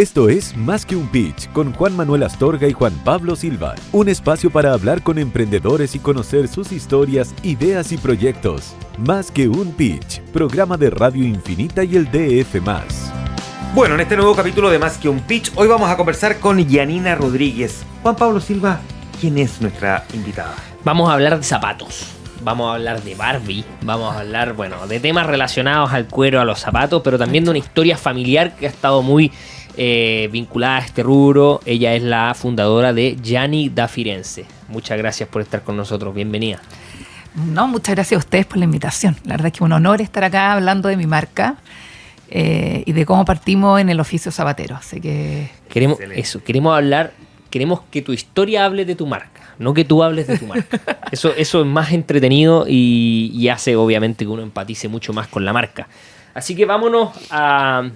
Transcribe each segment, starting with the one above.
Esto es Más que un Pitch con Juan Manuel Astorga y Juan Pablo Silva. Un espacio para hablar con emprendedores y conocer sus historias, ideas y proyectos. Más que un Pitch, programa de Radio Infinita y el DF+. Bueno, en este nuevo capítulo de Más que un Pitch, hoy vamos a conversar con Yanina Rodríguez. Juan Pablo Silva, ¿quién es nuestra invitada? Vamos a hablar de zapatos. Vamos a hablar de Barbie, vamos a hablar, de temas relacionados al cuero, a los zapatos, pero también de una historia familiar que ha estado muy vinculada a este rubro. Ella es la fundadora de Gianni da Firenze. Muchas gracias por estar con nosotros, bienvenida. No, muchas gracias a ustedes por la invitación. La verdad es que un honor estar acá hablando de mi marca y de cómo partimos en el oficio zapatero. Así que queremos que tu historia hable de tu marca, no que tú hables de tu marca. Eso es más entretenido y hace obviamente que uno empatice mucho más con la marca. Así que vámonos a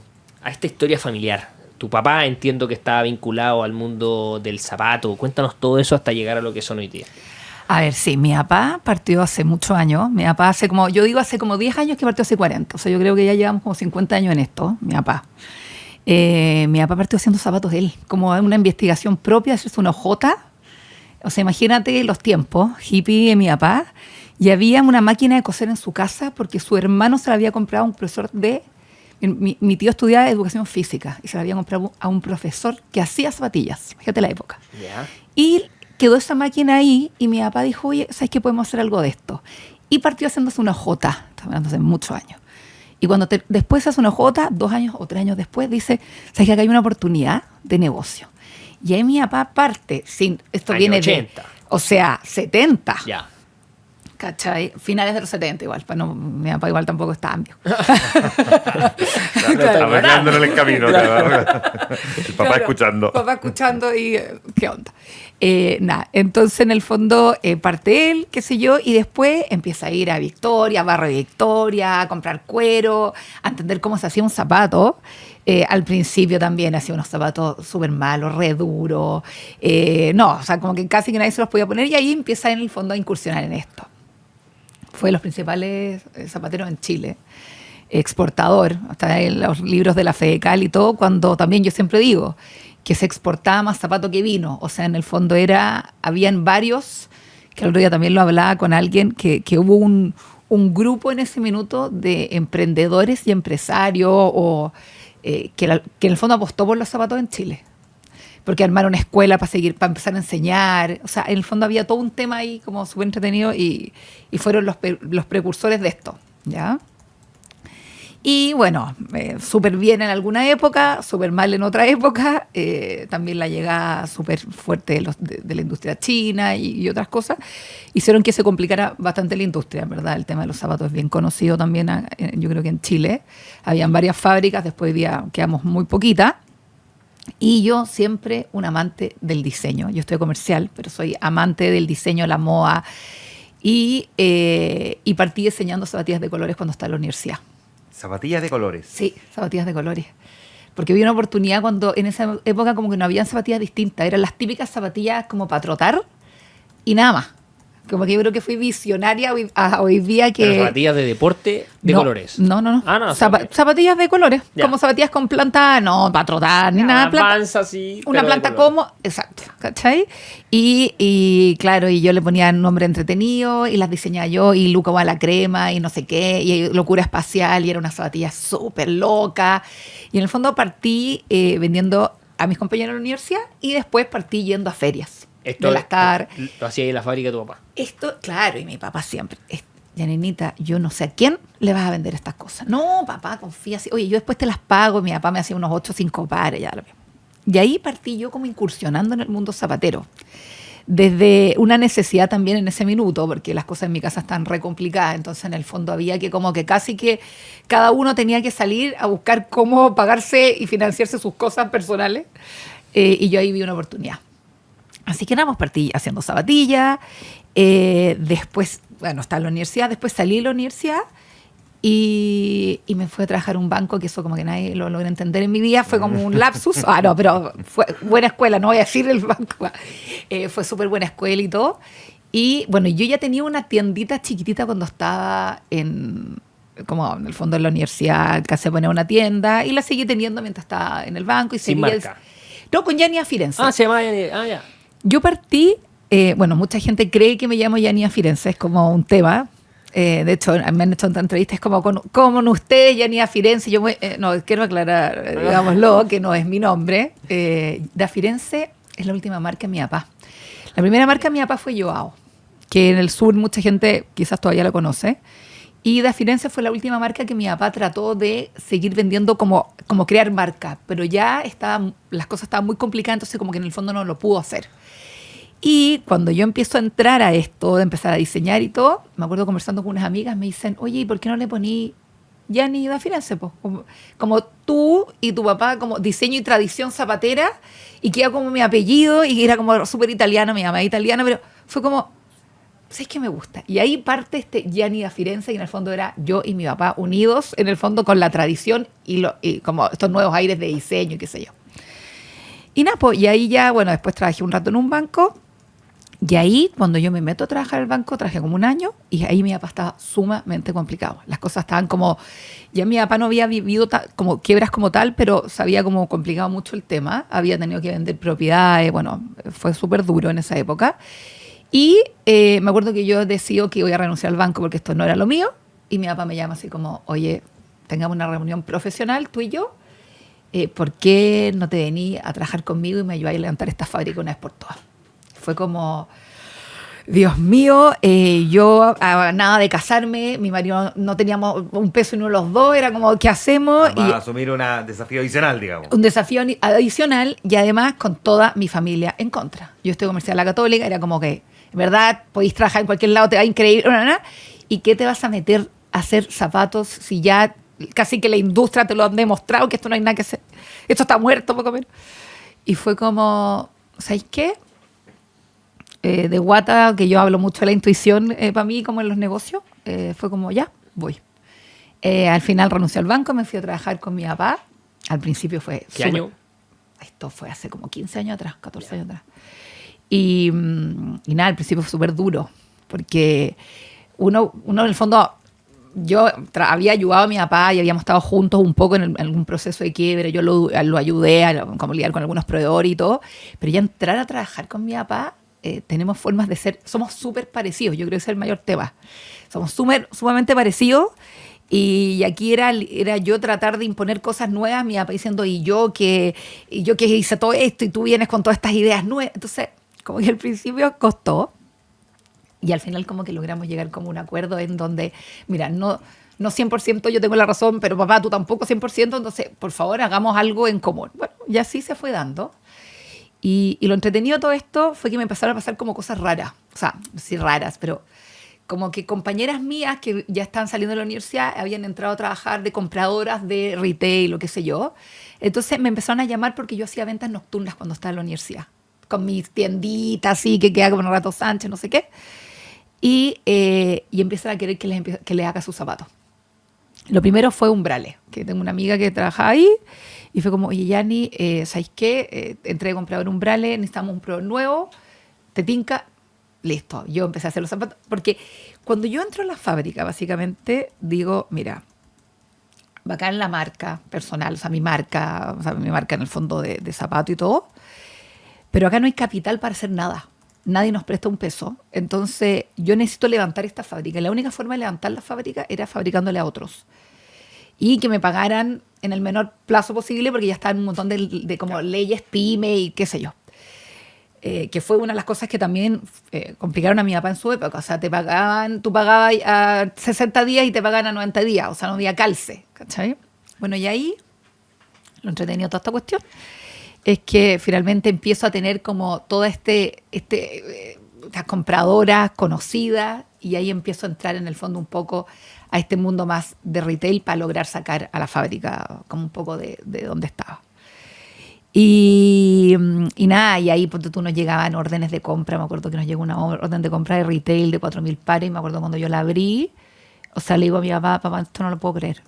esta historia familiar. Tu papá entiendo que estaba vinculado al mundo del zapato. Cuéntanos todo eso hasta llegar a lo que son hoy día. A ver, sí, mi papá partió hace muchos años. Mi papá hace como 10 años que partió hace 40. O sea, yo creo que ya llevamos como 50 años en esto, mi papá. Mi papá partió haciendo zapatos él, como una investigación propia, hacerse una hojota. O sea, imagínate los tiempos, hippie de mi papá, y había una máquina de coser en su casa porque su hermano se la había comprado a un profesor de... Mi tío estudiaba educación física y se la había comprado a un profesor que hacía zapatillas, fíjate la época. Yeah. Y quedó esa máquina ahí y mi papá dijo, oye, ¿sabes qué? Podemos hacer algo de esto. Y partió haciéndose una hojota, estamos hablando hace muchos años. Y cuando después hace una hojota, 2 años o 3 años después, dice, ¿sabes que acá hay una oportunidad de negocio? Y ahí mi papá parte, esto Año viene 80. o sea, 70. Ya. ¿Cachai? Finales de los 70 igual, mi papá igual tampoco está ambio. Arreglándole el camino. Claro. El papá escuchando. Papá escuchando y ¿qué onda? Entonces en el fondo parte él, qué sé yo, y después empieza a ir a Victoria, a Barrio Victoria, a comprar cuero, a entender cómo se hacía un zapato. Al principio también hacía unos zapatos súper malos, re duros. O sea, como que casi que nadie se los podía poner y ahí empieza en el fondo a incursionar en esto. Fue de los principales zapateros en Chile, exportador, hasta en los libros de la Fedecal y todo, cuando también yo siempre digo que se exportaba más zapato que vino. O sea, en el fondo habían varios, que el otro día también lo hablaba con alguien, que hubo un grupo en ese minuto de emprendedores y empresarios que en el fondo apostó por los zapatos en Chile. Porque armaron una escuela para empezar a enseñar. O sea, en el fondo había todo un tema ahí como súper entretenido y fueron los precursores de esto, ¿ya? Y bueno, súper bien en alguna época, súper mal en otra época. También la llegada súper fuerte de la industria china y otras cosas hicieron que se complicara bastante la industria, ¿verdad? El tema de los zapatos es bien conocido también, yo creo que en Chile. Habían varias fábricas, después hoy día quedamos muy poquitas. Y yo siempre un amante del diseño. Yo estoy comercial, pero soy amante del diseño, la moda. Y partí diseñando zapatillas de colores cuando estaba en la universidad. ¿Zapatillas de colores? Sí, zapatillas de colores. Porque vi una oportunidad cuando en esa época como que no habían zapatillas distintas. Eran las típicas zapatillas como para trotar y nada más. Como que yo creo que fui visionaria hoy día que... Pero zapatillas de deporte de colores. No. Zapatillas de colores. Ya. Como zapatillas con planta, no para trotar ni nada. Una planta como... Exacto, ¿cachai? Y claro, y yo le ponía un nombre entretenido y las diseñaba yo y Luca va a la crema y no sé qué, y locura espacial y era una zapatilla súper loca. Y en el fondo partí vendiendo a mis compañeros en la universidad y después partí yendo a ferias. Esto de las car. Lo hacía ahí en la fábrica de tu papá. Esto, claro, y mi papá siempre, Yaninita, yo no sé a quién le vas a vender estas cosas. No, papá, confía así. Oye, yo después te las pago. Mi papá me hacía unos 8 o 5 pares. Y ahí partí yo como incursionando en el mundo zapatero. Desde una necesidad también en ese minuto, porque las cosas en mi casa están re complicadas. Entonces, en el fondo había que como que casi que cada uno tenía que salir a buscar cómo pagarse y financiarse sus cosas personales. Y yo ahí vi una oportunidad. Así que nada, partí haciendo zapatillas, después, estaba en la universidad, después salí de la universidad y me fui a trabajar a un banco, que eso como que nadie lo logra entender en mi vida, fue como un lapsus. No, pero fue buena escuela, no voy a decir el banco. Fue súper buena escuela y todo. Y bueno, yo ya tenía una tiendita chiquitita cuando estaba en como en el fondo de la universidad, casi poner una tienda, y la seguí teniendo mientras estaba en el banco. Y Sin seguía marca. No, con Yanía Firenze. Se llama Yanni. Ya. Yo partí, bueno, mucha gente cree que me llamo Yanía Firenze, es como un tema. De hecho, me han hecho entrevistas como con usted, Yanía Firenze. Yo no, quiero aclarar, digámoslo, que no es mi nombre. Da Firenze es la última marca de mi papá. La primera marca de mi papá fue Joao, que en el sur mucha gente quizás todavía la conoce. Y Da Firenze fue la última marca que mi papá trató de seguir vendiendo como crear marca. Pero ya las cosas estaban muy complicadas, entonces como que en el fondo no lo pudo hacer. Y cuando yo empiezo a entrar a esto, de empezar a diseñar y todo, me acuerdo conversando con unas amigas, me dicen, oye, ¿y por qué no le poní Yanni Da Firenze? Pues? Como tú y tu papá, como diseño y tradición zapatera, y queda como mi apellido, y era como súper italiano, mi mamá es italiana, pero fue como, ¿sabes qué me gusta? Y ahí parte este Yanni Da Firenze, y en el fondo era yo y mi papá unidos, en el fondo con la tradición y como estos nuevos aires de diseño y qué sé yo. Y nada, pues, y ahí ya, bueno, después trabajé un rato en un banco. Y ahí, cuando yo me meto a trabajar al banco, trabajé como un año, y ahí mi papá estaba sumamente complicado. Las cosas estaban como... Ya mi papá no había vivido como quiebras como tal, pero se había como complicado mucho el tema. Había tenido que vender propiedades, bueno, fue súper duro en esa época. Y me acuerdo que yo decido que voy a renunciar al banco porque esto no era lo mío, y mi papá me llama así como, oye, tengamos una reunión profesional, tú y yo, ¿por qué no te venís a trabajar conmigo y me ayudáis a levantar esta fábrica una vez por todas? Fue como, Dios mío, yo a nada de casarme, mi marido no teníamos un peso ni uno de los dos, era como, ¿qué hacemos? Vamos a asumir un desafío adicional, digamos. Un desafío adicional, y además con toda mi familia en contra. Yo estoy comercial a la Católica, era como que, en verdad, podéis trabajar en cualquier lado, te va increíble, ¿y qué te vas a meter a hacer zapatos si ya casi que la industria te lo han demostrado que esto no hay nada que hacer? Esto está muerto, poco menos. Y fue como, ¿sabéis qué? De guata, que yo hablo mucho de la intuición para mí, como en los negocios, fue como, ya, voy. Al final renuncié al banco, me fui a trabajar con mi papá. Al principio fue... ¿Qué año? Esto fue hace como 15 años atrás, 14 años atrás. Y nada, al principio fue súper duro, porque uno en el fondo... Yo había ayudado a mi papá y habíamos estado juntos un poco en algún proceso de quiebre. Yo lo ayudé a como lidiar con algunos proveedores y todo. Pero ya entrar a trabajar con mi papá... tenemos formas de ser, somos súper parecidos, yo creo que ese es el mayor tema. Somos sumamente parecidos, y aquí era yo tratar de imponer cosas nuevas, mi papá diciendo, y yo que hice todo esto, y tú vienes con todas estas ideas nuevas. Entonces, como que al principio costó, y al final como que logramos llegar como a un acuerdo en donde, mira, no 100% yo tengo la razón, pero papá, tú tampoco 100%, entonces, por favor, hagamos algo en común. Bueno, y así se fue dando. Y lo entretenido de todo esto fue que me empezaron a pasar como cosas raras. O sea, sí raras, pero como que compañeras mías que ya estaban saliendo de la universidad habían entrado a trabajar de compradoras de retail o qué sé yo. Entonces me empezaron a llamar porque yo hacía ventas nocturnas cuando estaba en la universidad. Con mis tienditas así, que queda como en Rato Sánchez, no sé qué. Y empiezan a querer que les haga sus zapatos. Lo primero fue umbrales, que tengo una amiga que trabajaba ahí. Y fue como, oye, Yanni, ¿sabes qué? Entré a comprar umbrales, necesitamos un proveedor nuevo, te tinca, listo. Yo empecé a hacer los zapatos, porque cuando yo entro a la fábrica, básicamente, digo, mira, bacán la marca personal, o sea, mi marca en el fondo de zapato y todo, pero acá no hay capital para hacer nada. Nadie nos presta un peso. Entonces, yo necesito levantar esta fábrica. Y la única forma de levantar la fábrica era fabricándole a otros. Y que me pagaran en el menor plazo posible, porque ya estaban un montón de como leyes pyme y qué sé yo. Que fue una de las cosas que también complicaron a mi papá en su época. O sea, tú pagabas a 60 días y te pagaban a 90 días. O sea, no había calce, ¿cachai? Bueno, y ahí, lo entretenido de toda esta cuestión, es que finalmente empiezo a tener como toda estas compradoras conocidas, y ahí empiezo a entrar en el fondo un poco a este mundo más de retail para lograr sacar a la fábrica como un poco de donde estaba. Y nada, y ahí tú nos llegaban órdenes de compra. Me acuerdo que nos llegó una orden de compra de retail de 4.000 pares, y me acuerdo cuando yo la abrí, o sea, le digo a mi papá, esto no lo puedo creer.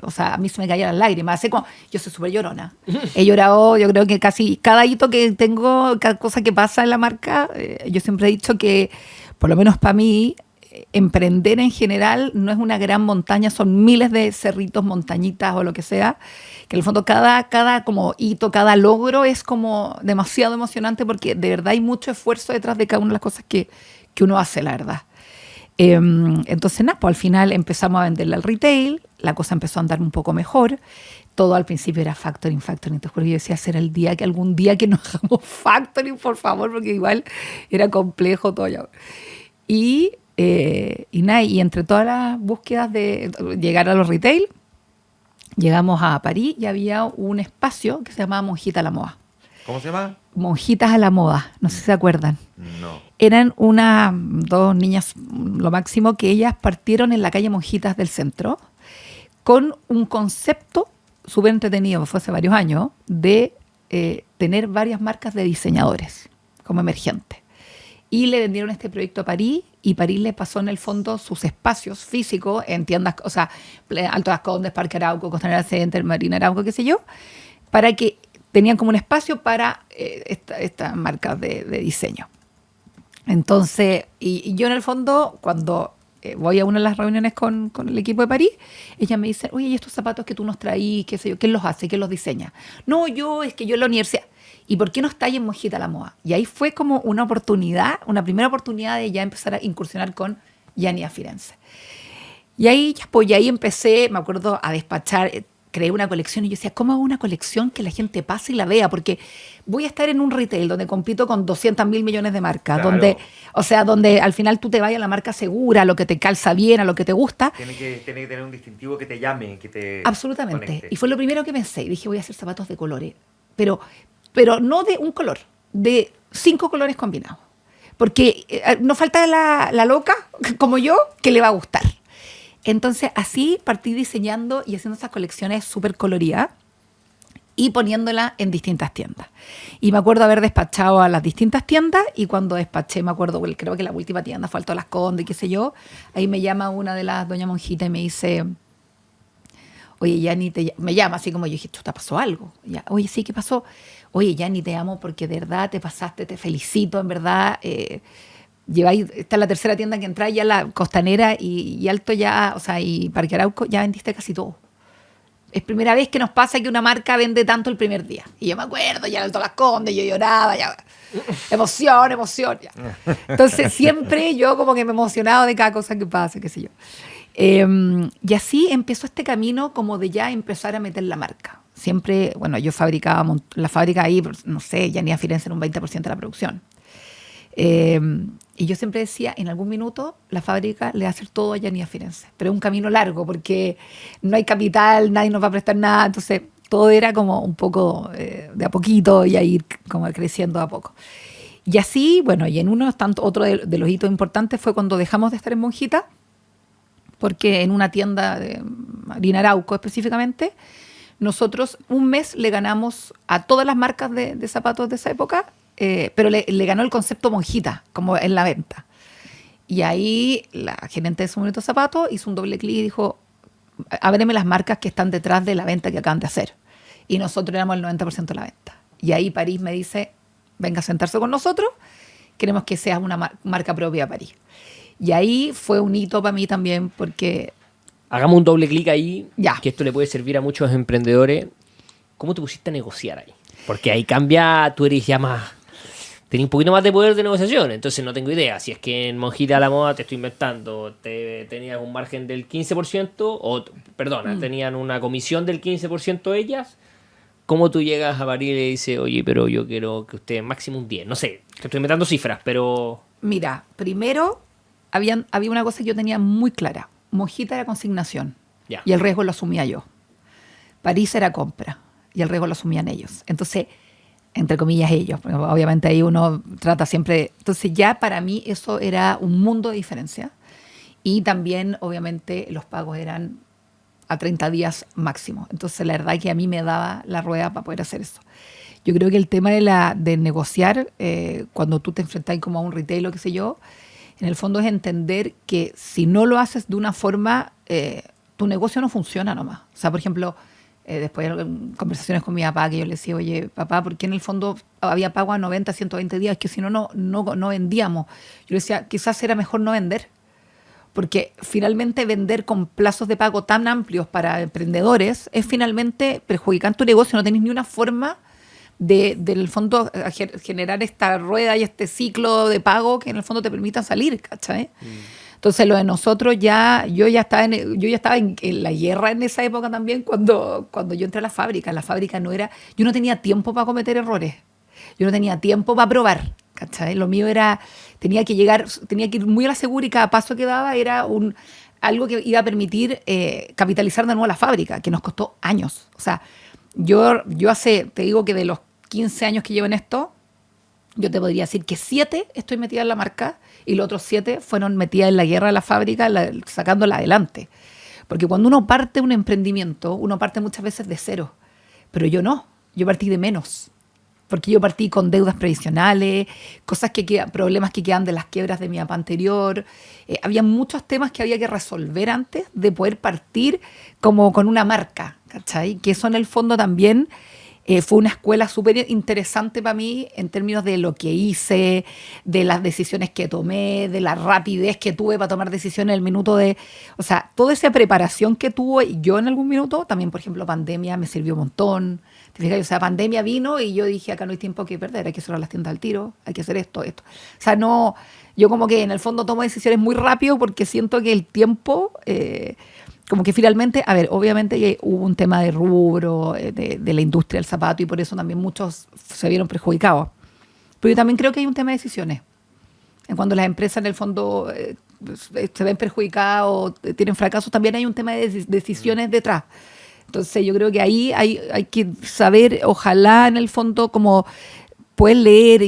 O sea, a mí se me caían las lágrimas. Yo soy súper llorona. He llorado, yo creo que casi cada hito que tengo, cada cosa que pasa en la marca, yo siempre he dicho que, por lo menos para mí, emprender en general no es una gran montaña, son miles de cerritos, montañitas o lo que sea, que en el fondo cada como hito, cada logro es como demasiado emocionante porque de verdad hay mucho esfuerzo detrás de cada una de las cosas que uno hace, la verdad. Entonces, nada, pues al final empezamos a venderle al retail, la cosa empezó a andar un poco mejor. Todo al principio era factoring. Te juro que yo decía, será algún día que nos hagamos factoring, por favor, porque igual era complejo todo ya. Y nada, y entre todas las búsquedas de llegar a los retail, llegamos a París y había un espacio que se llamaba Monjita a la Moda. ¿Cómo se llama? Monjitas a la Moda, no sé si se acuerdan. No. Eran dos niñas, lo máximo, que ellas partieron en la calle Monjitas del centro con un concepto súper entretenido, fue hace varios años, de tener varias marcas de diseñadores como emergentes. Y le vendieron este proyecto a París y París le pasó en el fondo sus espacios físicos en tiendas, o sea, Alto Las Condes, Parque Arauco, Costanera Center, Marina Arauco, qué sé yo, para que tenían como un espacio para estas marcas de diseño. Entonces, y yo en el fondo, cuando voy a una de las reuniones con el equipo de París, ella me dice, oye, ¿y estos zapatos que tú nos traís, qué sé yo, quién los hace, quién los diseña? No, es que yo en la universidad. ¿Y por qué no estáis en Monjita a la Moda? Y ahí fue como una primera oportunidad de ya empezar a incursionar con Gianni a Firenze. Y ahí empecé, me acuerdo, a despachar. Creé una colección y yo decía, ¿cómo hago una colección que la gente pase y la vea? Porque voy a estar en un retail donde compito con 200.000 millones de marcas, Claro. donde al final tú te vayas a la marca segura, a lo que te calza bien, a lo que te gusta. Tiene que tener un distintivo que te llame, que te Absolutamente. conecte. Y fue lo primero que pensé. Y dije, voy a hacer zapatos de colores. Pero no de un color, de 5 colores combinados. Porque no falta la loca, como yo, que le va a gustar. Entonces, así partí diseñando y haciendo esas colecciones súper coloridas y poniéndolas en distintas tiendas. Y me acuerdo haber despachado a las distintas tiendas y cuando despaché, me acuerdo, creo que la última tienda fue Alto Las Condes, qué sé yo, ahí me llama una de las doña Monjita y me dice, oye, Gianni, me llama así como yo dije, ¿te pasó algo? Ya, oye, sí, ¿qué pasó? Oye, Gianni, te amo porque de verdad te pasaste, te felicito, en verdad. Esta es la tercera tienda que entra, ya la Costanera y Alto ya, o sea, y Parque Arauco, ya vendiste casi todo. Es primera vez que nos pasa que una marca vende tanto el primer día. Y yo me acuerdo, ya en Alto Las Condes, yo lloraba, ya. Emoción, ya. Entonces siempre yo como que me emocionaba de cada cosa que pasa, qué sé yo. Y así empezó este camino como de ya empezar a meter la marca. Siempre, bueno, yo fabricaba la fábrica ahí, no sé, Gianni a Firenze en un 20% de la producción. Y yo siempre decía, en algún minuto la fábrica le va a hacer todo a Gianni a Firenze. Pero es un camino largo porque no hay capital, nadie nos va a prestar nada. Entonces todo era como un poco de a poquito y a ir como creciendo a poco. Y así, bueno, y en otro de los hitos importantes fue cuando dejamos de estar en Monjita, porque en una tienda de Marina Arauco específicamente, nosotros un mes le ganamos a todas las marcas de zapatos de esa época, pero le ganó el concepto Monjita, como en la venta. Y ahí la gerente de Su Bonito Zapato hizo un doble clic y dijo, ábreme las marcas que están detrás de la venta que acaban de hacer. Y nosotros éramos el 90% de la venta. Y ahí París me dice, venga a sentarse con nosotros, queremos que seas una marca propia de París. Y ahí fue un hito para mí también porque... Hagamos un doble clic ahí, Ya. que esto le puede servir a muchos emprendedores. ¿Cómo te pusiste a negociar ahí? Porque ahí cambia, tú eres ya más... Tenía un poquito más de poder de negociación, entonces no tengo idea. Si es que en Monjita a la Moda, te estoy inventando, tenías un margen del 15%, tenían una comisión del 15% ellas, ¿cómo tú llegas a París y le dices, oye, pero yo quiero que ustedes máximo un 10? No sé, te estoy inventando cifras, pero... Mira, primero había una cosa que yo tenía muy clara. Monjita era consignación Ya. y el riesgo lo asumía yo. París era compra y el riesgo lo asumían ellos. Entonces, entre comillas ellos, porque obviamente ahí uno trata siempre... Entonces ya para mí eso era un mundo de diferencia. Y también, obviamente, los pagos eran a 30 días máximo. Entonces la verdad que a mí me daba la rueda para poder hacer eso. Yo creo que el tema de negociar, cuando tú te enfrentas como a un retail o qué sé yo, en el fondo es entender que si no lo haces de una forma, tu negocio no funciona nomás. O sea, por ejemplo, después de conversaciones con mi papá, que yo le decía, oye, papá, ¿por qué en el fondo había pago a 90, 120 días? Que si no vendíamos. Yo le decía, quizás era mejor no vender. Porque finalmente vender con plazos de pago tan amplios para emprendedores es finalmente perjudicar tu negocio. No tenés ni una forma del fondo generar esta rueda y este ciclo de pago que en el fondo te permita salir, ¿cachai? Entonces lo de nosotros yo ya estaba en la guerra en esa época también cuando yo entré a la fábrica. La fábrica yo no tenía tiempo para cometer errores. Yo no tenía tiempo para probar, ¿cachai? Lo mío era, tenía que ir muy a la segura y cada paso que daba era algo que iba a permitir capitalizar de nuevo la fábrica, que nos costó años. O sea, yo te digo que de los 15 años que llevo en esto, yo te podría decir que 7 estoy metida en la marca y los otros 7 fueron metidas en la guerra de la fábrica, sacándola adelante. Porque cuando uno parte un emprendimiento, uno parte muchas veces de cero. Pero yo no, yo partí de menos. Porque yo partí con deudas previsionales, problemas que quedan de las quiebras de mi papá anterior. Había muchos temas que había que resolver antes de poder partir como con una marca, ¿cachai? Que eso en el fondo también fue una escuela súper interesante para mí en términos de lo que hice, de las decisiones que tomé, de la rapidez que tuve para tomar decisiones en el minuto o sea, toda esa preparación que tuve yo en algún minuto, también por ejemplo pandemia me sirvió un montón. ¿Te fijas? O sea, pandemia vino y yo dije, acá no hay tiempo que perder, hay que cerrar las tiendas al tiro, hay que hacer esto. O sea, no, yo como que en el fondo tomo decisiones muy rápido porque siento que el tiempo... como que finalmente, a ver, obviamente hubo un tema de rubro, de la industria del zapato y por eso también muchos se vieron perjudicados. Pero yo también creo que hay un tema de decisiones. En cuando las empresas en el fondo se ven perjudicadas o tienen fracasos, también hay un tema de decisiones detrás. Entonces yo creo que ahí hay que saber, ojalá en el fondo como poder leer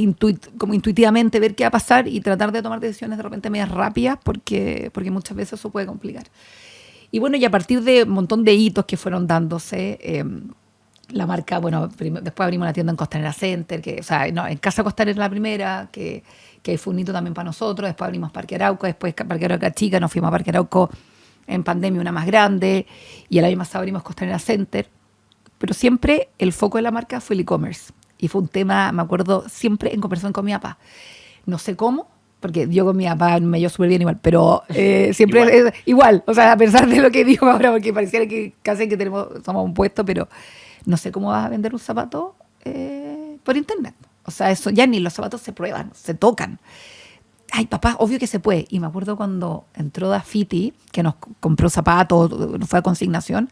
como intuitivamente, ver qué va a pasar y tratar de tomar decisiones de repente medias rápidas porque muchas veces eso puede complicar. Y bueno, y a partir de un montón de hitos que fueron dándose, la marca, bueno, después abrimos una tienda en Costanera Center, en Casa Costanera la primera, que fue un hito también para nosotros. Después abrimos Parque Arauco, después Parque Arauco Chica, nos fuimos a Parque Arauco en pandemia, una más grande, y el año pasado abrimos Costanera Center. Pero siempre el foco de la marca fue el e-commerce. Y fue un tema, me acuerdo, siempre en conversación con mi papá. No sé cómo, porque yo con mi papá me llevo súper bien igual, pero siempre igual. O sea, a pesar de lo que dijo ahora, porque pareciera que casi que somos un puesto, pero no sé cómo vas a vender un zapato por internet. O sea, eso ya ni los zapatos se prueban, se tocan. Ay, papá, obvio que se puede. Y me acuerdo cuando entró Dafiti, que nos compró zapatos, nos fue a consignación.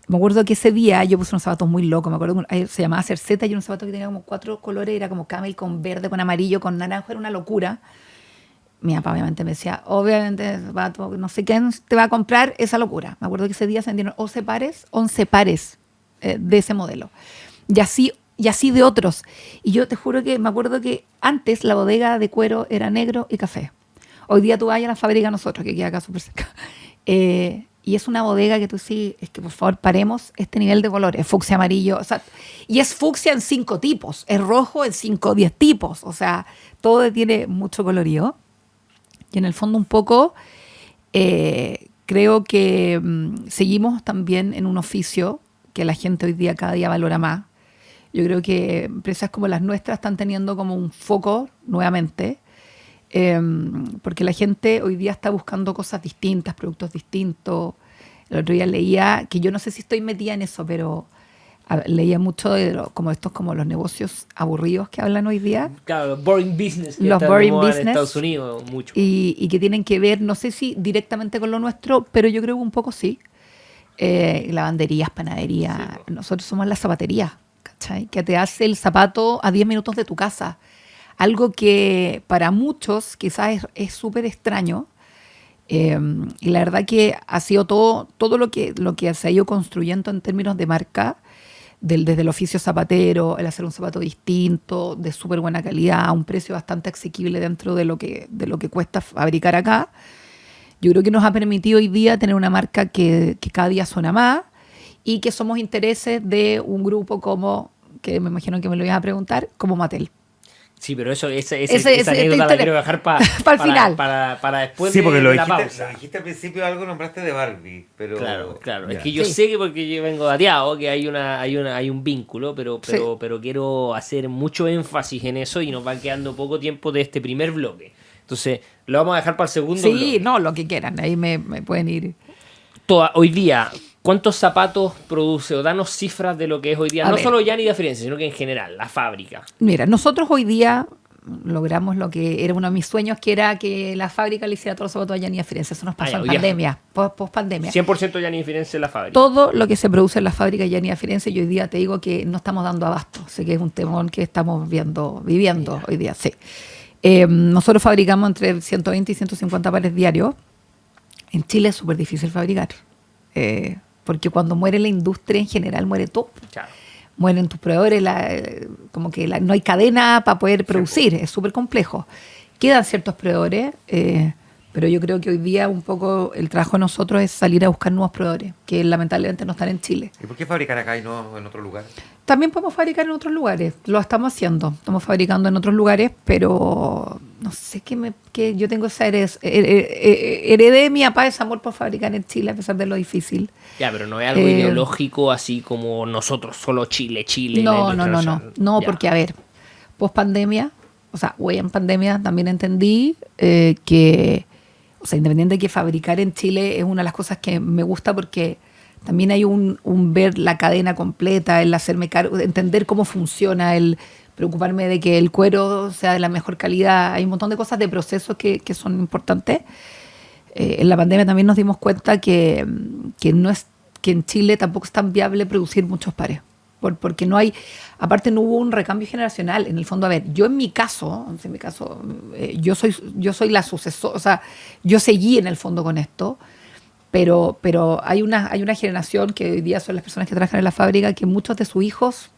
Me acuerdo que ese día yo puse unos zapatos muy locos. Me acuerdo que se llamaba Cerceta y un zapato que tenía como 4 colores. Era como camel, con verde, con amarillo, con naranjo. Era una locura. Mi papá obviamente me decía, obviamente, zapato, no sé quién te va a comprar esa locura. Me acuerdo que ese día se vendieron 11 pares de ese modelo. Y así de otros. Y yo te juro que me acuerdo que antes la bodega de cuero era negro y café. Hoy día tú vas a la fábrica nosotros, que queda acá súper cerca. Y es una bodega que tú sí, es que por favor paremos este nivel de color. Es fucsia amarillo, o sea, y es fucsia en 5 tipos, es rojo en 5 o 10 tipos. O sea, todo tiene mucho colorío. Y en el fondo un poco creo que seguimos también en un oficio que la gente hoy día cada día valora más. Yo creo que empresas como las nuestras están teniendo como un foco nuevamente, porque la gente hoy día está buscando cosas distintas, productos distintos. El otro día leía, que yo no sé si estoy metida en eso, pero leía mucho de como los negocios aburridos que hablan hoy día. Claro, los boring business. Los boring business. En Estados Unidos, mucho. Y que tienen que ver, no sé si directamente con lo nuestro, pero yo creo que un poco sí. Lavanderías, panadería. Sí, nosotros somos la zapatería, ¿cachai? Que te hace el zapato a 10 minutos de tu casa. Algo que para muchos quizás es súper extraño. Y la verdad que ha sido todo lo que se ha ido construyendo en términos de marca, desde el oficio zapatero, el hacer un zapato distinto, de súper buena calidad, a un precio bastante asequible dentro de lo que cuesta fabricar acá. Yo creo que nos ha permitido hoy día tener una marca que cada día suena más y que somos intereses de un grupo como, que me imagino que me lo ibas a preguntar, como Mattel. Sí, pero esa anécdota la quiero dejar para el final. Para después sí, porque de lo dijiste al principio algo nombraste de Barbie, pero... Claro. Ya. Es que yo sé que porque yo vengo dateado que hay un vínculo, pero quiero hacer mucho énfasis en eso y nos va quedando poco tiempo de este primer bloque. Entonces, lo vamos a dejar para el segundo Sí, bloque. no, lo que quieran. Ahí me pueden ir. Hoy día, ¿cuántos zapatos produce? O danos cifras de lo que es hoy día. A No ver. solo Gianni da Firenze, sino que en general, la fábrica. Mira, nosotros hoy día logramos lo que era uno de mis sueños, que era que la fábrica le hiciera todos los zapatos a Gianni Firenze. Eso nos pasó ya, en hoy día. pandemia, post-pandemia. 100% Gianni Firenze en la fábrica. Todo lo que se produce en la fábrica de Gianni Firenze, y hoy día te digo que no estamos dando abasto. Sé que es un temón que estamos viviendo hoy día, sí. Nosotros fabricamos entre 120 y 150 pares diarios. En Chile es súper difícil fabricar. Porque cuando muere la industria en general, muere todo. Claro. Mueren tus proveedores, no hay cadena para poder producir, es súper complejo. Quedan ciertos proveedores, pero yo creo que hoy día un poco el trabajo de nosotros es salir a buscar nuevos proveedores, que lamentablemente no están en Chile. ¿Y por qué fabricar acá y no en otro lugar? También podemos fabricar en otros lugares, lo estamos haciendo, estamos fabricando en otros lugares, pero no sé que yo tengo esa heredé de mi papá ese amor por fabricar en Chile, a pesar de lo difícil. Ya, pero no es algo ideológico así como nosotros, solo Chile. No, la industria nacional. No, Ya. porque a ver, post pandemia, o sea, hoy en pandemia también entendí que, o sea, independiente de que fabricar en Chile es una de las cosas que me gusta porque también hay un ver la cadena completa, el hacerme cargo, entender cómo funciona, el preocuparme de que el cuero sea de la mejor calidad. Hay un montón de cosas de procesos que son importantes. En la pandemia también nos dimos cuenta que en Chile tampoco es tan viable producir muchos pares. Porque no hay, aparte no hubo un recambio generacional. En el fondo, a ver, yo en mi caso, yo soy la sucesora, o sea, yo seguí en el fondo con esto, pero hay una generación que hoy día son las personas que trabajan en la fábrica, que muchos de sus hijos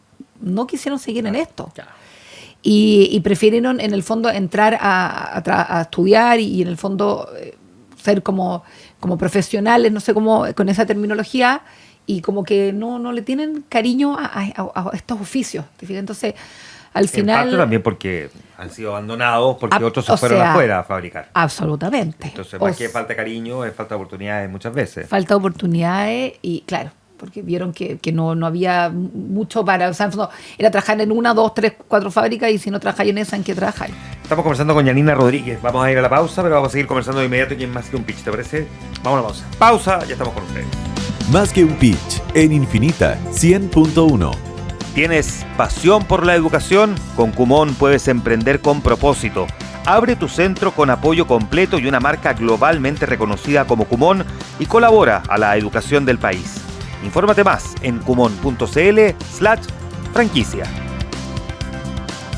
no quisieron seguir en esto. Claro. Y prefirieron en el fondo entrar a estudiar y en el fondo ser como profesionales, no sé cómo, con esa terminología, y como que no le tienen cariño a estos oficios. ¿Te fijas? Entonces, al final... En parte también porque han sido abandonados, porque otros se o fueron sea, afuera a fabricar. Absolutamente. Entonces, más que falta de cariño, es falta de oportunidades muchas veces. Falta de oportunidades y, claro, porque vieron que no había mucho para... O sea, en el fondo, era trabajar en 1, 2, 3, 4 fábricas y si no trabajáis en esa, ¿en qué trabajáis? Estamos conversando con Gianina Rodríguez. Vamos a ir a la pausa, pero vamos a seguir conversando de inmediato aquí en Más que un Pitch, ¿te parece? Vamos a la pausa. Pausa, ya estamos con ustedes. Más que un pitch, en Infinita 100.1. ¿Tienes pasión por la educación? Con Kumon puedes emprender con propósito. Abre tu centro con apoyo completo y una marca globalmente reconocida como Kumon y colabora a la educación del país. Infórmate más en kumon.cl/franquicia.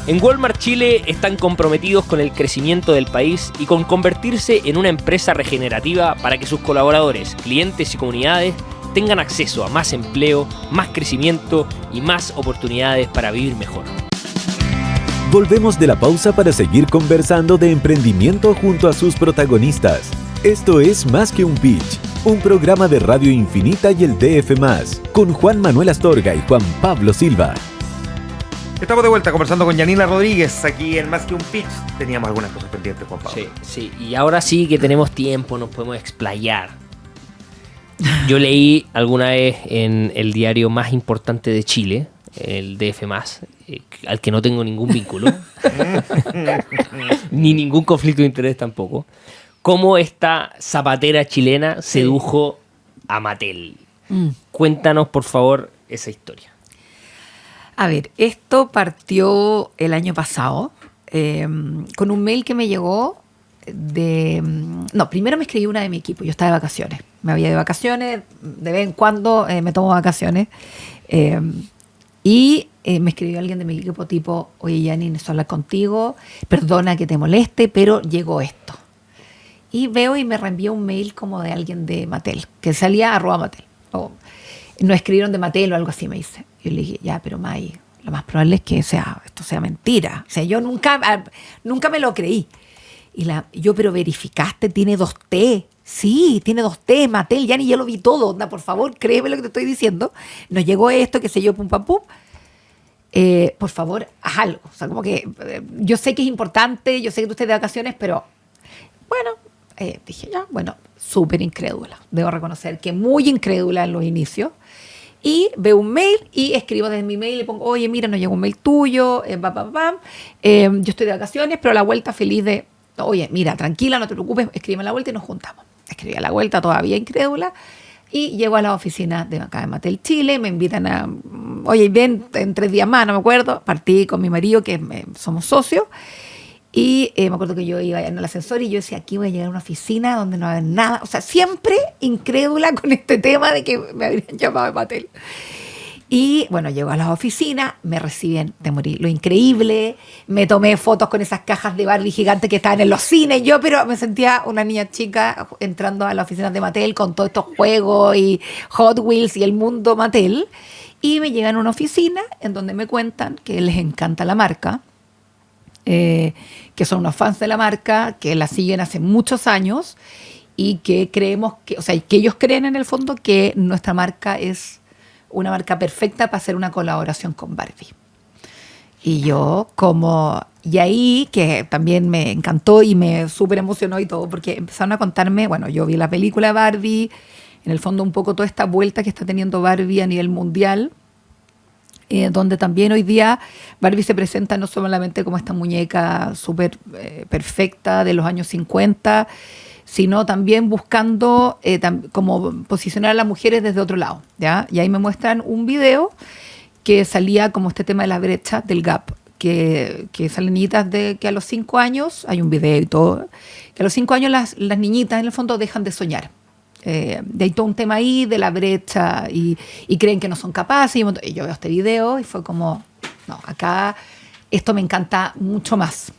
En Walmart Chile están comprometidos con el crecimiento del país y con convertirse en una empresa regenerativa para que sus colaboradores, clientes y comunidades tengan acceso a más empleo, más crecimiento y más oportunidades para vivir mejor. Volvemos de la pausa para seguir conversando de emprendimiento junto a sus protagonistas. Esto es Más que un Pitch, un programa de Radio Infinita y el DF+, con Juan Manuel Astorga y Juan Pablo Silva. Estamos de vuelta conversando con Gianina Rodríguez aquí en Más que un Pitch. Teníamos algunas cosas pendientes, Juan Pablo. Sí, y ahora sí que tenemos tiempo, nos podemos explayar. Yo leí alguna vez en el diario más importante de Chile, el DF+, al que no tengo ningún vínculo, ni ningún conflicto de interés tampoco, cómo esta zapatera chilena sedujo a Mattel. Cuéntanos, por favor, esa historia. A ver, esto partió el año pasado con un mail que me llegó primero me escribió una de mi equipo. Yo estaba de vacaciones. Me había de vacaciones, de vez en cuando me tomo vacaciones. Y me escribió alguien de mi equipo tipo, oye, Gianni, necesito hablar contigo, perdona que te moleste, pero llegó esto. Y veo y me reenvió un mail como de alguien de Mattel, que salía @Mattel. O no escribieron de Mattel o algo así, me dice. Yo le dije, ya, pero May, lo más probable es que esto sea mentira. O sea, yo nunca me lo creí. Yo, pero verificaste, tiene 2T. Sí, tiene 2T, Mattel, Gianni, ya lo vi todo. Onda, por favor, créeme lo que te estoy diciendo. Nos llegó esto, qué sé yo, pum, pam, pum. Por favor, haz algo. O sea, como que yo sé que es importante, yo sé que tú estés de vacaciones, pero bueno, dije ya, bueno, súper incrédula. Debo reconocer que muy incrédula en los inicios. Y veo un mail y escribo desde mi mail y pongo, oye, mira, nos llegó un mail tuyo, yo estoy de vacaciones, pero a la vuelta feliz de Oye, mira, tranquila, no te preocupes, escríbeme la vuelta y nos juntamos. Escribí a la vuelta, todavía incrédula, y llego a la oficina de acá de Mattel Chile, me invitan a, oye, ven en 3 días más, no me acuerdo, partí con mi marido, que somos socios, y me acuerdo que yo iba en el ascensor y yo decía, aquí voy a llegar a una oficina donde no va a haber nada, o sea, siempre incrédula con este tema de que me habrían llamado de Mattel. Y bueno, llego a las oficinas, me reciben de morir lo increíble, me tomé fotos con esas cajas de Barbie gigantes que estaban en los cines, pero me sentía una niña chica entrando a las oficinas de Mattel con todos estos juegos y Hot Wheels y el mundo Mattel. Y me llegan a una oficina en donde me cuentan que les encanta la marca, que son unos fans de la marca, que la siguen hace muchos años y que creemos que, o sea, que ellos creen en el fondo que nuestra marca es una marca perfecta para hacer una colaboración con Barbie. Y yo y ahí que también me encantó y me súper emocionó y todo, porque empezaron a contarme, bueno, yo vi la película de Barbie, en el fondo un poco toda esta vuelta que está teniendo Barbie a nivel mundial, donde también hoy día Barbie se presenta no solamente como esta muñeca súper perfecta de los años 50, sino también buscando como posicionar a las mujeres desde otro lado, ¿ya? Y ahí me muestran un video que salía como este tema de la brecha del gap, que salen niñitas que a los 5 años, hay un video y todo, que a los 5 años las niñitas en el fondo dejan de soñar. De ahí todo un tema ahí de la brecha y creen que no son capaces. Y yo veo este video y fue como, no, acá esto me encanta mucho más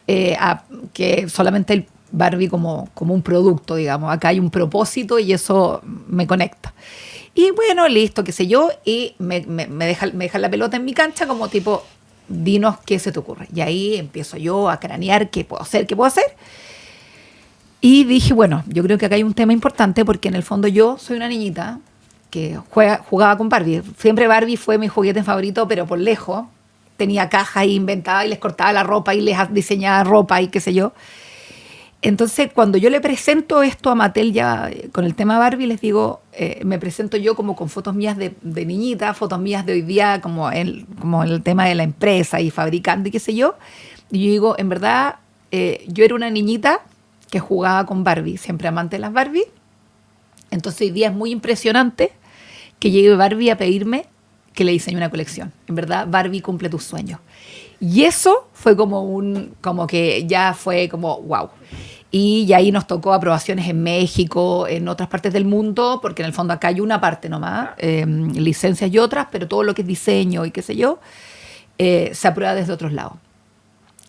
que solamente el Barbie como un producto, digamos. Acá hay un propósito y eso me conecta. Y bueno, listo, qué sé yo, y me dejan la pelota en mi cancha como tipo, dinos qué se te ocurre. Y ahí empiezo yo a cranear qué puedo hacer. Y dije, bueno, yo creo que acá hay un tema importante porque en el fondo yo soy una niñita que jugaba con Barbie. Siempre Barbie fue mi juguete favorito, pero por lejos. Tenía cajas y inventaba y les cortaba la ropa y les diseñaba ropa y qué sé yo. Entonces, cuando yo le presento esto a Mattel ya con el tema Barbie, les digo, me presento yo como con fotos mías de niñita, fotos mías de hoy día, como el tema de la empresa y fabricante y qué sé yo. Y yo digo, en verdad, yo era una niñita que jugaba con Barbie, siempre amante de las Barbie. Entonces, hoy día es muy impresionante que llegue Barbie a pedirme que le diseñe una colección. En verdad, Barbie cumple tus sueños. Y eso fue como que ya fue como wow. Y ahí nos tocó aprobaciones en México, en otras partes del mundo, porque en el fondo acá hay una parte nomás, licencias y otras, pero todo lo que es diseño y qué sé yo, se aprueba desde otros lados.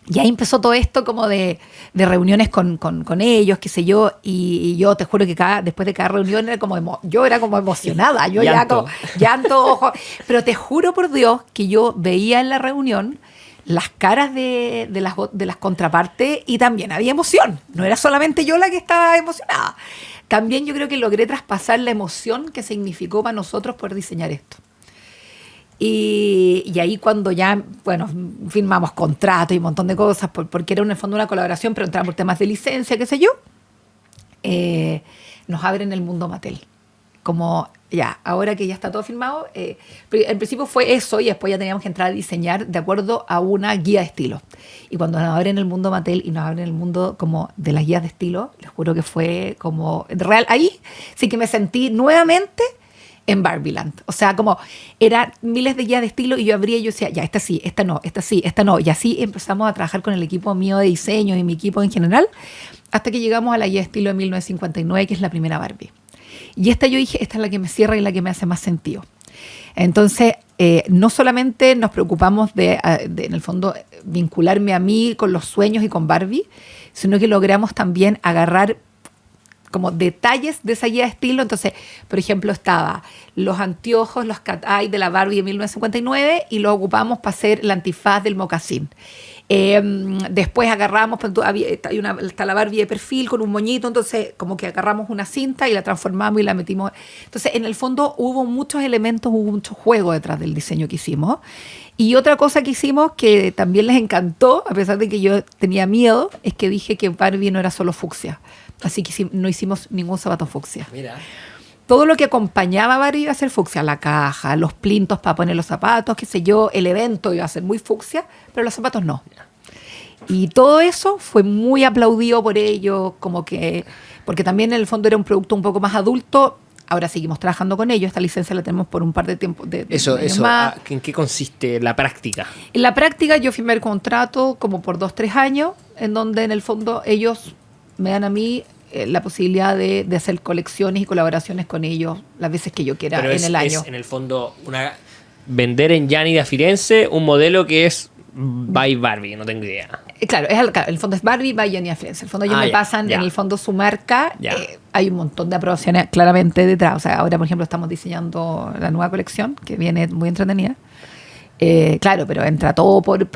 Y ahí empezó todo esto como de reuniones con ellos, qué sé yo, y yo te juro que después de cada reunión yo era como emocionada, yo Llanto. ya como llanto, ojo, pero te juro por Dios que yo veía en la reunión las caras de las contrapartes y también había emoción, no era solamente yo la que estaba emocionada, también yo creo que logré traspasar la emoción que significó para nosotros poder diseñar esto. Y ahí cuando ya, bueno, firmamos contratos y un montón de cosas, porque era en el fondo una colaboración, pero entramos por temas de licencia, qué sé yo, nos abren el mundo Mattel. Como ya, ahora que ya está todo firmado, en principio fue eso y después ya teníamos que entrar a diseñar de acuerdo a una guía de estilo. Y cuando nos abren el mundo Mattel y nos abren el mundo como de las guías de estilo, les juro que fue como real. Ahí sí que me sentí nuevamente en Barbieland. O sea, como eran miles de guías de estilo y yo abría y yo decía, ya, esta sí, esta no, esta sí, esta no. Y así empezamos a trabajar con el equipo mío de diseño y mi equipo en general, hasta que llegamos a la guía de estilo de 1959, que es la primera Barbie. Y esta yo dije, esta es la que me cierra y la que me hace más sentido. Entonces, no solamente nos preocupamos de, en el fondo, vincularme a mí con los sueños y con Barbie, sino que logramos también agarrar como detalles de esa guía de estilo. Entonces, por ejemplo, estaba los anteojos, los cat eye de la Barbie de 1959 y los ocupamos para hacer el antifaz del mocasín. Después agarramos, está la Barbie de perfil con un moñito, entonces como que agarramos una cinta y la transformamos y la metimos. Entonces, en el fondo hubo muchos elementos, hubo mucho juego detrás del diseño que hicimos. Y otra cosa que hicimos que también les encantó, a pesar de que yo tenía miedo, es que dije que Barbie no era solo fucsia. Así que no hicimos ningún zapato fucsia. Mira. Todo lo que acompañaba a Barbie iba a ser fucsia. La caja, los plintos para poner los zapatos, qué sé yo. El evento iba a ser muy fucsia, pero los zapatos no. Y todo eso fue muy aplaudido por ellos, como que, porque también en el fondo era un producto un poco más adulto. Ahora seguimos trabajando con ellos. Esta licencia la tenemos por un par de tiempo. Eso, años más. ¿en qué consiste la práctica? En la práctica yo firmé el contrato como por 2-3 años, en donde en el fondo ellos me dan a mí la posibilidad de hacer colecciones y colaboraciones con ellos las veces que yo quiera. Pero en el año. es en el fondo vender en Gianni da Firenze un modelo que es by Barbie, no tengo idea. Claro, el fondo es Barbie by Gianni da Firenze. El fondo ellos me Ya, pasan ya. en el fondo su marca. Ya. Hay un montón de aprobaciones claramente detrás. O sea, ahora por ejemplo estamos diseñando la nueva colección que viene muy entretenida. Claro, pero entra todo por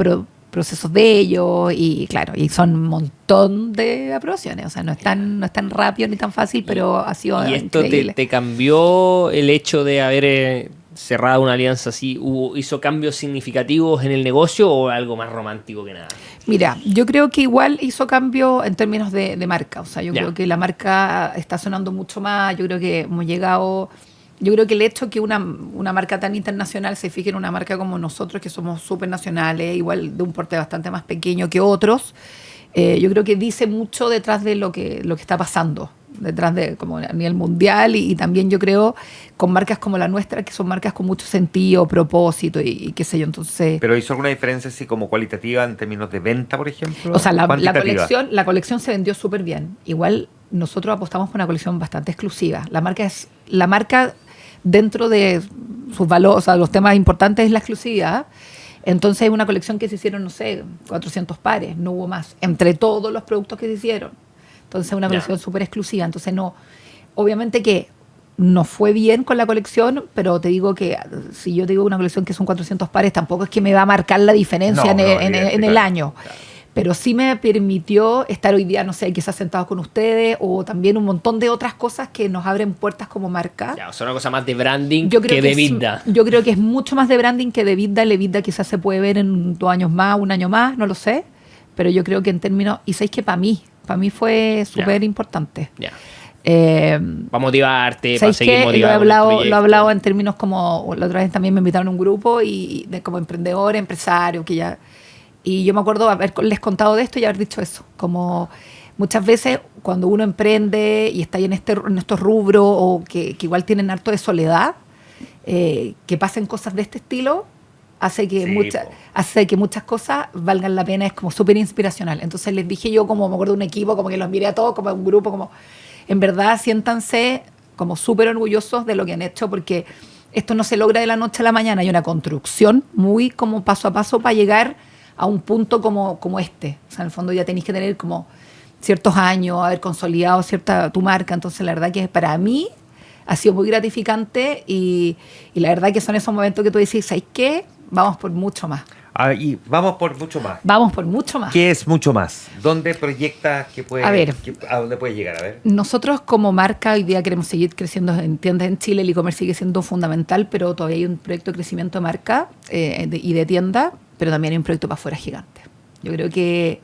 procesos de ellos y claro, y son un montón de aprobaciones. O sea, no es tan rápido ni tan fácil, pero ha sido ¿Y esto increíble. te cambió el hecho de haber cerrado una alianza así? ¿Hizo cambios significativos en el negocio o algo más romántico que nada? Mira, yo creo que igual hizo cambio en términos de marca. O sea, yo Ya. creo que la marca está sonando mucho más. Yo creo que hemos llegado. Yo creo que el hecho que una marca tan internacional se fije en una marca como nosotros, que somos súper nacionales, igual de un porte bastante más pequeño que otros, yo creo que dice mucho detrás de lo que está pasando, detrás de como a nivel mundial y también yo creo con marcas como la nuestra, que son marcas con mucho sentido, propósito y qué sé yo. Entonces, ¿Pero hizo alguna diferencia así como cualitativa en términos de venta, por ejemplo? o sea, la ¿Cuantitativa? colección se vendió súper bien. Igual nosotros apostamos por una colección bastante exclusiva. La marca dentro de sus valores, o sea, los temas importantes es la exclusividad. Entonces es una colección que se hicieron, no sé, 400 pares, no hubo más, entre todos los productos que se hicieron. Entonces es una colección súper exclusiva. Entonces obviamente que no fue bien con la colección, pero te digo que si yo te digo una colección que son 400 pares, tampoco es que me va a marcar la diferencia en el claro, año. claro. Pero sí me permitió estar hoy día, no sé, quizás sentados con ustedes o también un montón de otras cosas que nos abren puertas como marca. Ya, o sea, una cosa más de branding Yo creo que de es- vida. Yo creo que es mucho más de branding que de vida. El Evita quizás se puede ver en 2 años más, 1 año más, no lo sé. Pero yo creo que en términos... Y sabéis que para mí fue súper importante. Ya. Eh, Para motivarte, para ¿Sabéis seguir qué? Lo he motivando. hablado en términos como... La otra vez también me invitaron a un grupo y de como emprendedor, empresario, que ya... Y yo me acuerdo haberles contado de esto y haber dicho eso. Como muchas veces cuando uno emprende y está ahí en estos rubros o que igual tienen harto de soledad, que pasen cosas de este estilo hace que, muchas cosas valgan la pena. Es como súper inspiracional. Entonces les dije yo, como me acuerdo de un equipo, como que los miré a todos, como un grupo, como en verdad siéntanse como súper orgullosos de lo que han hecho, porque esto no se logra de la noche a la mañana. Hay una construcción muy como paso a paso para llegar a un punto como este. O sea, en el fondo ya tenéis que tener como ciertos años, haber consolidado tu marca. Entonces, la verdad que para mí ha sido muy gratificante y la verdad que son esos momentos que tú decís, ¿sabes qué? Vamos por mucho más. Y vamos por mucho más. Vamos por mucho más. ¿Qué es mucho más? ¿Dónde proyecta que puede, A ver. a dónde puede llegar? A ver. Nosotros como marca hoy día queremos seguir creciendo en tiendas en Chile. El e-commerce sigue siendo fundamental, pero todavía hay un proyecto de crecimiento de marca y de tienda, pero también hay un proyecto para afuera gigante. Yo creo que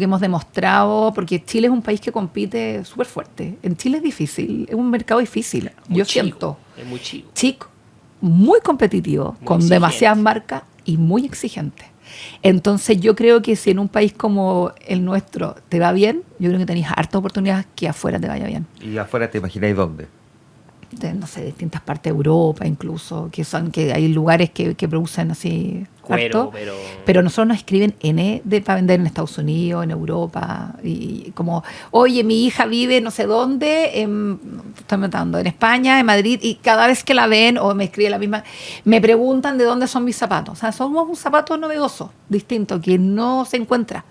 hemos demostrado, porque Chile es un país que compite súper fuerte. En Chile es difícil, es un mercado difícil. Muy Yo chico, siento es muy chico. chico, muy competitivo, Muy con exigente. demasiadas marcas y muy exigente. Entonces yo creo que si en un país como el nuestro te va bien, yo creo que tenéis hartas oportunidades que afuera te vaya bien. ¿Y afuera te imagináis dónde? De, no sé, distintas partes de Europa incluso, que hay lugares que producen así Cuero, harto, pero nosotros nos escriben para vender en Estados Unidos, en Europa, y como, oye, mi hija vive no sé dónde, estoy matando, en España, en Madrid, y cada vez que la ven o me escribe la misma, me preguntan de dónde son mis zapatos. O sea, somos un zapato novedoso, distinto, que no se encuentra.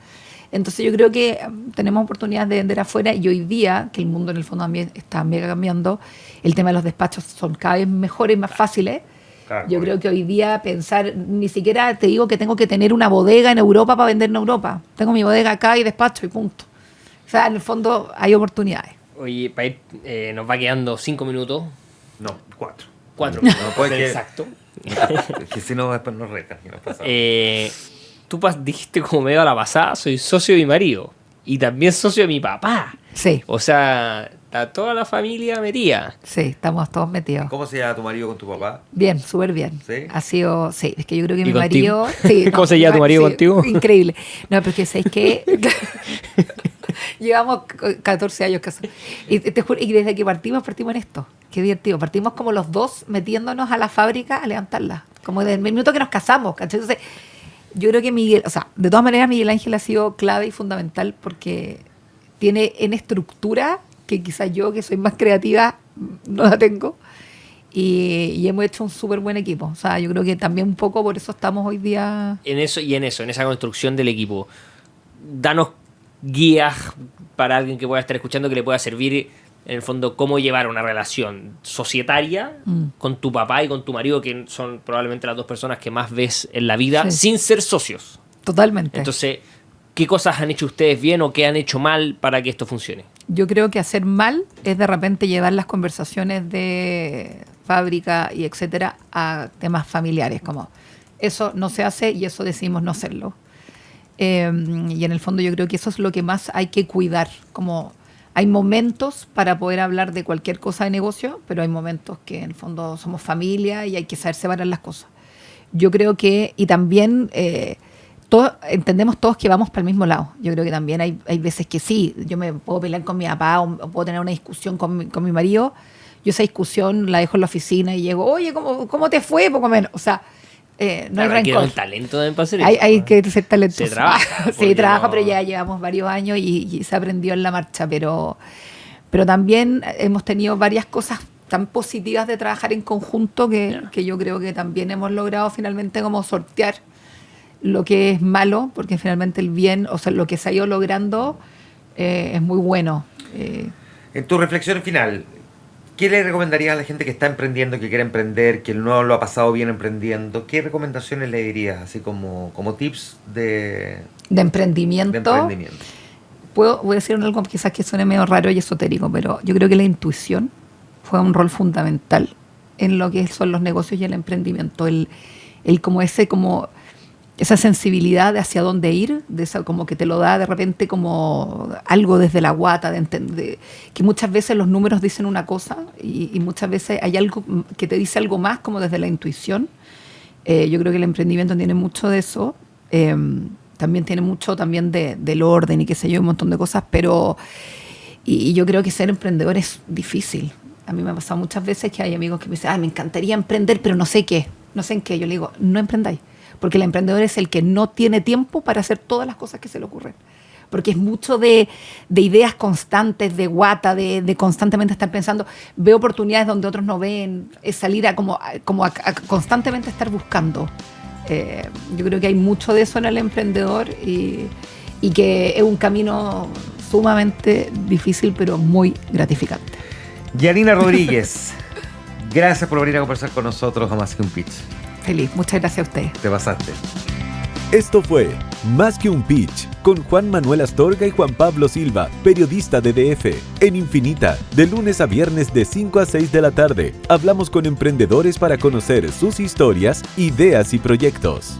Entonces yo creo que tenemos oportunidades de vender afuera y hoy día, que el mundo en el fondo también está mega cambiando, el tema de los despachos son cada vez mejores y más fáciles. Claro, Yo creo que hoy día pensar, ni siquiera te digo que tengo que tener una bodega en Europa para vender en Europa. Tengo mi bodega acá y despacho y punto. O sea, en el fondo hay oportunidades. Oye, para ir, nos va quedando 5 minutos. No, 4. 4 No, minutos. puede que- Exacto. Es que si no, después nos retan y nos pasamos. Tú dijiste como medio a la pasada, soy socio de mi marido y también socio de mi papá. Sí. O sea, Está toda la familia metida. Sí, estamos todos metidos. ¿Cómo se llama tu marido con tu papá? Bien, súper bien. ¿Sí? Ha sido, sí, es que yo creo que ¿Y mi contigo? marido... Sí, ¿Cómo se llama tu marido contigo? Increíble. No, pero es que ¿sabes qué? Llevamos 14 años casados. Y te juro, y desde que partimos en esto. Qué divertido. Partimos como los dos metiéndonos a la fábrica a levantarla. Como desde el minuto que nos casamos, ¿cachai? Entonces, yo creo que Miguel, o sea, de todas maneras Miguel Ángel ha sido clave y fundamental porque tiene en estructura que quizás yo, que soy más creativa, no la tengo. Y hemos hecho un súper buen equipo. O sea, yo creo que también un poco por eso estamos hoy día... En esa construcción del equipo, danos guías para alguien que pueda estar escuchando, que le pueda servir, en el fondo, cómo llevar una relación societaria con tu papá y con tu marido, que son probablemente las dos personas que más ves en la vida, Sí. sin ser socios. Totalmente. Entonces, ¿qué cosas han hecho ustedes bien o qué han hecho mal para que esto funcione? Yo creo que hacer mal es de repente llevar las conversaciones de fábrica y etcétera a temas familiares, como eso no se hace y eso decidimos no hacerlo. Y en el fondo yo creo que eso es lo que más hay que cuidar, como hay momentos para poder hablar de cualquier cosa de negocio, pero hay momentos que en el fondo somos familia y hay que saber separar las cosas. Yo creo que, y también entendemos todos que vamos para el mismo lado. Yo creo que también hay veces que sí, yo me puedo pelear con mi papá o puedo tener una discusión con mi marido. Yo esa discusión la dejo en la oficina y llego, oye, ¿cómo te fue? Poco menos. O sea, no hay rencor. El talento de hacer Hay que ser talentoso. Se trabaja. Sí, trabaja, pero ya llevamos varios años y se aprendió en la marcha. Pero también hemos tenido varias cosas tan positivas de trabajar en conjunto que yo creo que también hemos logrado finalmente como sortear lo que es malo, porque finalmente el bien, o sea, lo que se ha ido logrando es muy bueno. En tu reflexión final, ¿qué le recomendarías a la gente que está emprendiendo, que quiere emprender, que no lo ha pasado bien emprendiendo? ¿Qué recomendaciones le dirías, así como tips de emprendimiento? Voy a decir algo quizás que suene medio raro y esotérico, pero yo creo que la intuición fue un rol fundamental en lo que son los negocios y el emprendimiento. El como esa sensibilidad de hacia dónde ir, de esa, como que te lo da de repente como algo desde la guata, que muchas veces los números dicen una cosa y muchas veces hay algo que te dice algo más como desde la intuición. Yo creo que el emprendimiento tiene mucho de eso, también tiene mucho también del orden y qué sé yo, un montón de cosas, pero y yo creo que ser emprendedor es difícil. A mí me ha pasado muchas veces que hay amigos que me dicen, me encantaría emprender, pero no sé en qué. Yo le digo, no emprendáis. Porque el emprendedor es el que no tiene tiempo para hacer todas las cosas que se le ocurren. Porque es mucho de ideas constantes, de guata, de constantemente estar pensando. Veo oportunidades donde otros no ven, es salir a constantemente estar buscando. Yo creo que hay mucho de eso en el emprendedor y que es un camino sumamente difícil, pero muy gratificante. Yanina Rodríguez, gracias por venir a conversar con nosotros a Más que un Pitch. Feliz, muchas gracias a ustedes. Te pasaste. Esto fue Más que un Pitch con Juan Manuel Astorga y Juan Pablo Silva, periodista de DF, en Infinita, de lunes a viernes de 5 a 6 de la tarde. Hablamos con emprendedores para conocer sus historias, ideas y proyectos.